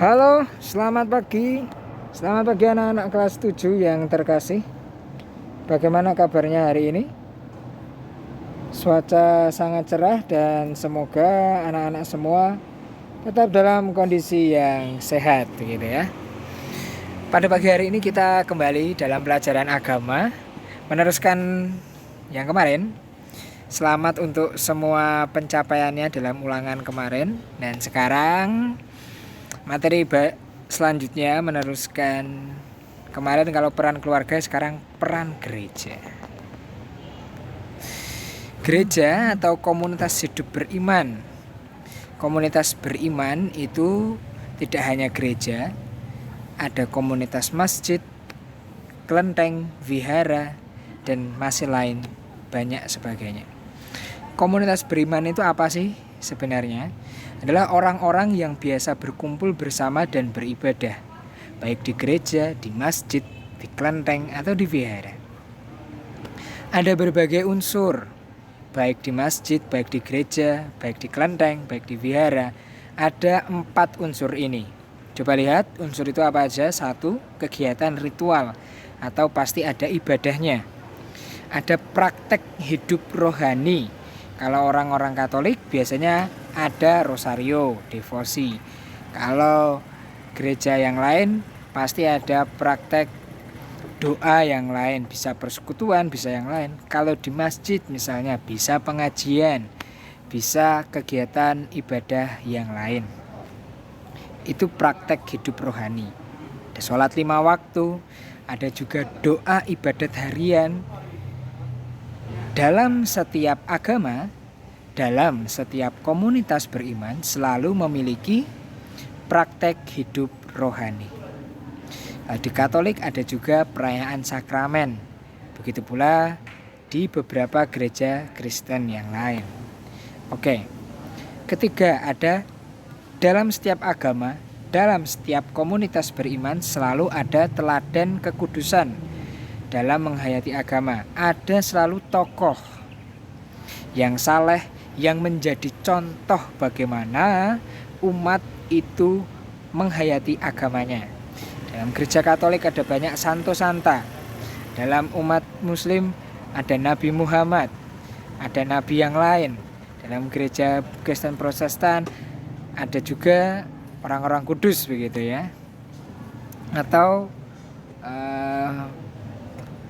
Halo, selamat pagi. Selamat pagi anak-anak kelas 7 yang terkasih. Bagaimana kabarnya hari ini? Cuaca sangat cerah dan semoga anak-anak semua tetap dalam kondisi yang sehat gitu ya. Pada pagi hari ini kita kembali dalam pelajaran agama, meneruskan yang kemarin. Selamat untuk semua pencapaiannya dalam ulangan kemarin. Dan sekarang materi selanjutnya meneruskan kemarin kalau peran keluarga, sekarang peran gereja. Gereja atau komunitas hidup beriman. Komunitas beriman itu tidak hanya gereja, ada komunitas masjid, kelenteng, vihara, dan masih lain banyak sebagainya. Komunitas beriman itu apa sih sebenarnya? Adalah orang-orang yang biasa berkumpul bersama dan beribadah, baik di gereja, di masjid, di kelenteng, atau di vihara. Ada berbagai unsur, baik di masjid, baik di gereja, baik di kelenteng, baik di vihara. Ada 4 unsur ini. Coba lihat unsur itu apa aja. 1, kegiatan ritual, atau pasti ada ibadahnya. Ada praktek hidup rohani. Kalau orang-orang Katolik biasanya ada rosario, devosi. Kalau gereja yang lain pasti ada praktek doa yang lain, bisa persekutuan, bisa yang lain. Kalau di masjid misalnya bisa pengajian, bisa kegiatan ibadah yang lain. Itu praktek hidup rohani. Ada sholat 5 waktu, ada juga doa ibadat harian. Dalam setiap agama, dalam setiap komunitas beriman selalu memiliki praktek hidup rohani. Di Katolik ada juga perayaan sakramen. Begitu pula di beberapa gereja Kristen yang lain. Oke. Ketiga, ada dalam setiap agama, dalam setiap komunitas beriman selalu ada teladan kekudusan. Dalam menghayati agama ada selalu tokoh yang saleh, yang menjadi contoh bagaimana umat itu menghayati agamanya. Dalam gereja Katolik ada banyak santo santa. Dalam umat Muslim ada Nabi Muhammad, ada nabi yang lain. Dalam gereja Kristen Protestan ada juga orang-orang kudus begitu ya. Atau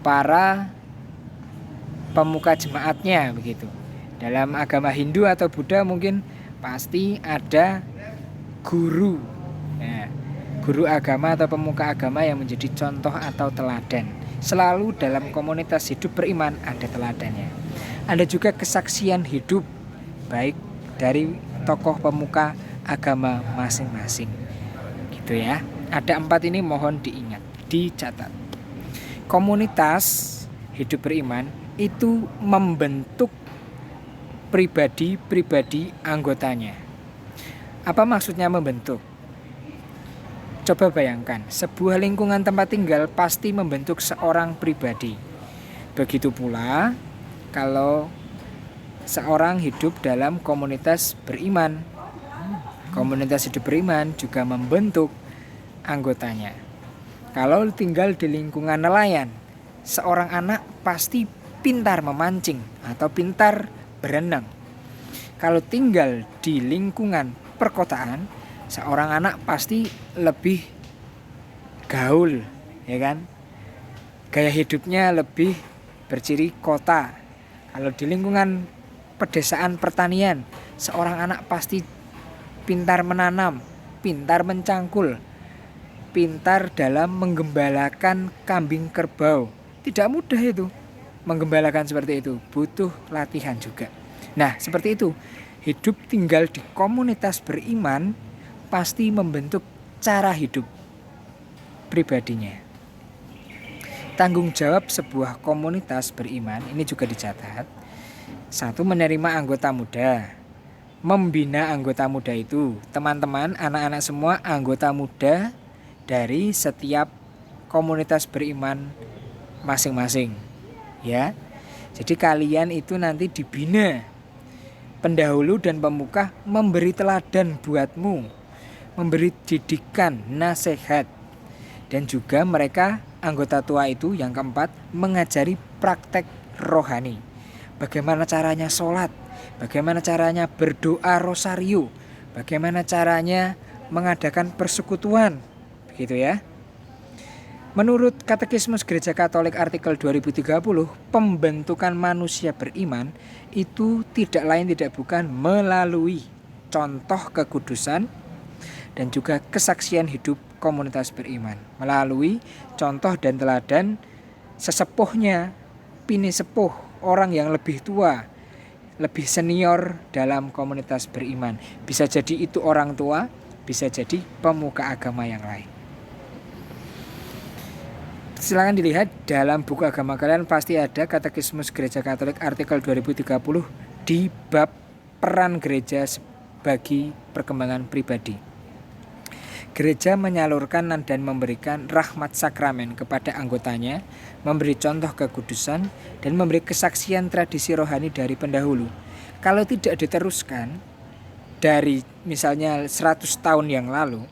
para pemuka jemaatnya begitu. Dalam agama Hindu atau Buddha mungkin pasti ada guru, ya, guru agama atau pemuka agama yang menjadi contoh atau teladan. Selalu dalam komunitas hidup beriman ada teladannya. Ada juga kesaksian hidup baik dari tokoh pemuka agama masing-masing. Gitu ya. Ada 4 ini mohon diingat, dicatat. Komunitas hidup beriman itu membentuk pribadi-pribadi anggotanya. Apa maksudnya membentuk? Coba bayangkan, sebuah lingkungan tempat tinggal pasti membentuk seorang pribadi. Begitu pula kalau seorang hidup dalam komunitas beriman. Komunitas hidup beriman juga membentuk anggotanya. Kalau tinggal di lingkungan nelayan, seorang anak pasti pintar memancing atau pintar berenang. Kalau tinggal di lingkungan perkotaan, seorang anak pasti lebih gaul, ya kan? Gaya hidupnya lebih berciri kota. Kalau di lingkungan pedesaan pertanian, seorang anak pasti pintar menanam, pintar mencangkul, pintar dalam menggembalakan kambing kerbau. Tidak mudah itu menggembalakan seperti itu, butuh latihan juga. Nah, seperti itu. Hidup tinggal di komunitas beriman pasti membentuk cara hidup pribadinya. Tanggung jawab sebuah komunitas beriman ini juga dicatat. 1, menerima anggota muda. Membina anggota muda itu, teman-teman, anak-anak semua anggota muda dari setiap komunitas beriman masing-masing, ya. Jadi kalian itu nanti dibina. Pendahulu dan pemuka memberi teladan buatmu, memberi didikan, nasihat. Dan juga mereka anggota tua itu yang keempat mengajari praktek rohani. Bagaimana caranya sholat, bagaimana caranya berdoa rosario, bagaimana caranya mengadakan persekutuan, begitu ya. Menurut Katekismus Gereja Katolik artikel 2030, pembentukan manusia beriman itu tidak lain tidak bukan melalui contoh kekudusan dan juga kesaksian hidup komunitas beriman. Melalui contoh dan teladan sesepuhnya, pinisepuh, orang yang lebih tua, lebih senior dalam komunitas beriman. Bisa jadi itu orang tua, bisa jadi pemuka agama yang lain. Silakan dilihat dalam buku agama kalian, pasti ada Katekismus Gereja Katolik artikel 2030 di bab peran gereja bagi perkembangan pribadi. Gereja menyalurkan dan memberikan rahmat sakramen kepada anggotanya, memberi contoh kekudusan, dan memberi kesaksian tradisi rohani dari pendahulu. Kalau tidak diteruskan dari misalnya 100 tahun yang lalu,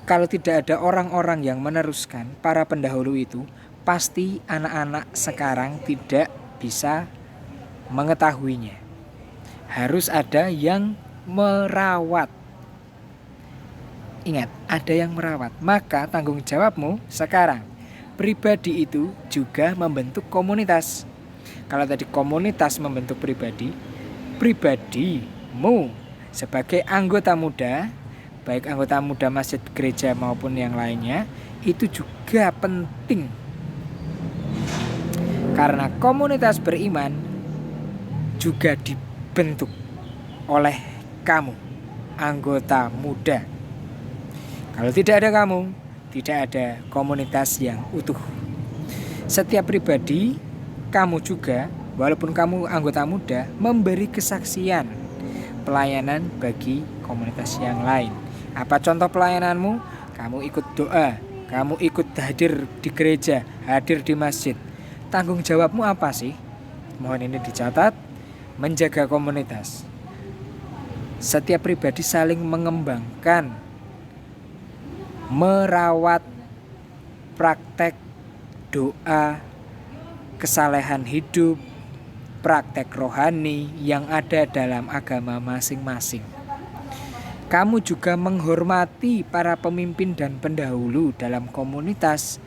kalau tidak ada orang-orang yang meneruskan para pendahulu itu, pasti anak-anak sekarang tidak bisa mengetahuinya. Harus ada yang merawat. Ingat, ada yang merawat. Maka tanggung jawabmu sekarang. Pribadi itu juga membentuk komunitas. Kalau tadi komunitas membentuk pribadi, pribadimu sebagai anggota muda, baik anggota muda masjid, gereja maupun yang lainnya, itu juga penting. Karena komunitas beriman juga dibentuk oleh kamu, anggota muda. Kalau tidak ada kamu, tidak ada komunitas yang utuh. Setiap pribadi, kamu juga, walaupun kamu anggota muda, memberi kesaksian pelayanan bagi komunitas yang lain. Apa contoh pelayananmu? Kamu ikut doa, kamu ikut hadir di gereja, hadir di masjid. Tanggung jawabmu apa sih? Mohon ini dicatat, menjaga komunitas. Setiap pribadi saling mengembangkan, merawat praktek doa, kesalehan hidup, praktek rohani yang ada dalam agama masing-masing. Kamu juga menghormati para pemimpin dan pendahulu dalam komunitas.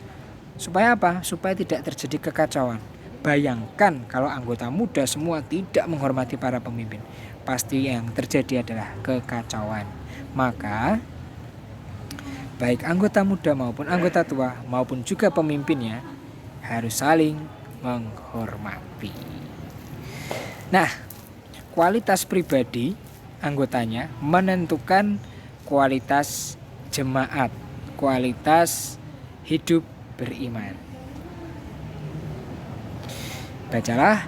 Supaya apa? Supaya tidak terjadi kekacauan. Bayangkan kalau anggota muda semua tidak menghormati para pemimpin. Pasti yang terjadi adalah kekacauan. Maka baik anggota muda maupun anggota tua maupun juga pemimpinnya harus saling menghormati. Nah, kualitas pribadi anggotanya menentukan kualitas jemaat, kualitas hidup beriman. Bacalah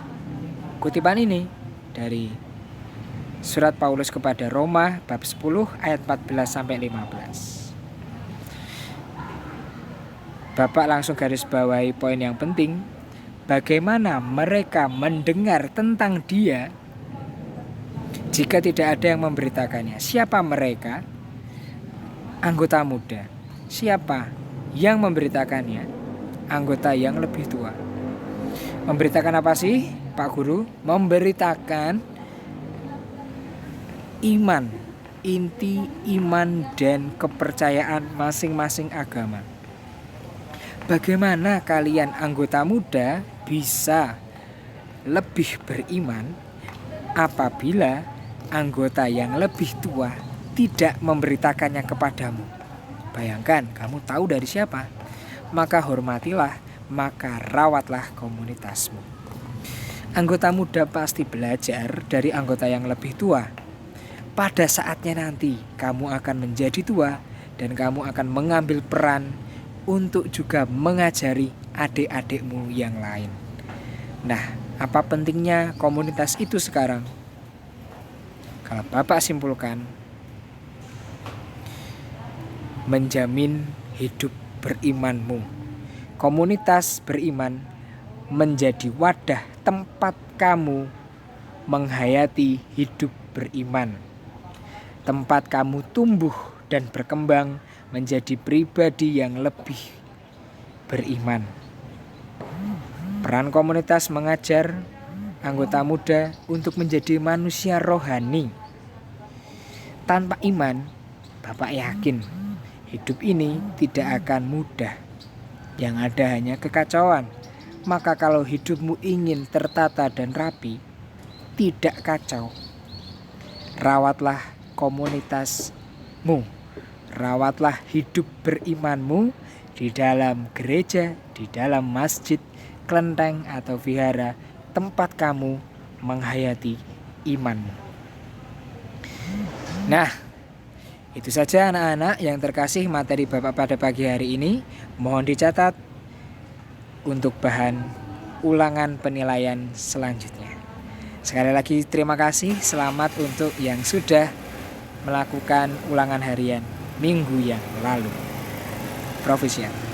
kutipan ini dari surat Paulus kepada Roma bab 10 ayat 14 sampai 15. Bapak langsung garis bawahi poin yang penting. Bagaimana mereka mendengar tentang dia jika tidak ada yang memberitakannya? Siapa mereka? Anggota muda. Siapa yang memberitakannya? Anggota yang lebih tua. Memberitakan apa sih, Pak Guru? Memberitakan iman, inti iman dan kepercayaan masing-masing agama. Bagaimana kalian anggota muda bisa lebih beriman apabila anggota yang lebih tua tidak memberitakannya kepadamu? Bayangkan, kamu tahu dari siapa? Maka hormatilah, maka rawatlah komunitasmu. Anggota muda pasti belajar dari anggota yang lebih tua. Pada saatnya nanti kamu akan menjadi tua dan kamu akan mengambil peran untuk juga mengajari adik-adikmu yang lain. Nah, apa pentingnya komunitas itu sekarang? Kalau Bapak simpulkan, menjamin hidup berimanmu. Komunitas beriman menjadi wadah tempat kamu menghayati hidup beriman. Tempat kamu tumbuh dan berkembang menjadi pribadi yang lebih beriman. Peran komunitas mengajar anggota muda untuk menjadi manusia rohani. Tanpa iman, Bapak yakin hidup ini tidak akan mudah. Yang ada hanya kekacauan. Maka kalau hidupmu ingin tertata dan rapi, tidak kacau, rawatlah komunitasmu. Rawatlah hidup berimanmu di dalam gereja, di dalam masjid, kelenteng atau vihara, tempat kamu menghayati imanmu. Nah, itu saja anak-anak yang terkasih materi Bapak pada pagi hari ini. Mohon dicatat untuk bahan ulangan penilaian selanjutnya. Sekali lagi terima kasih, selamat untuk yang sudah melakukan ulangan harian minggu yang lalu. Profesional.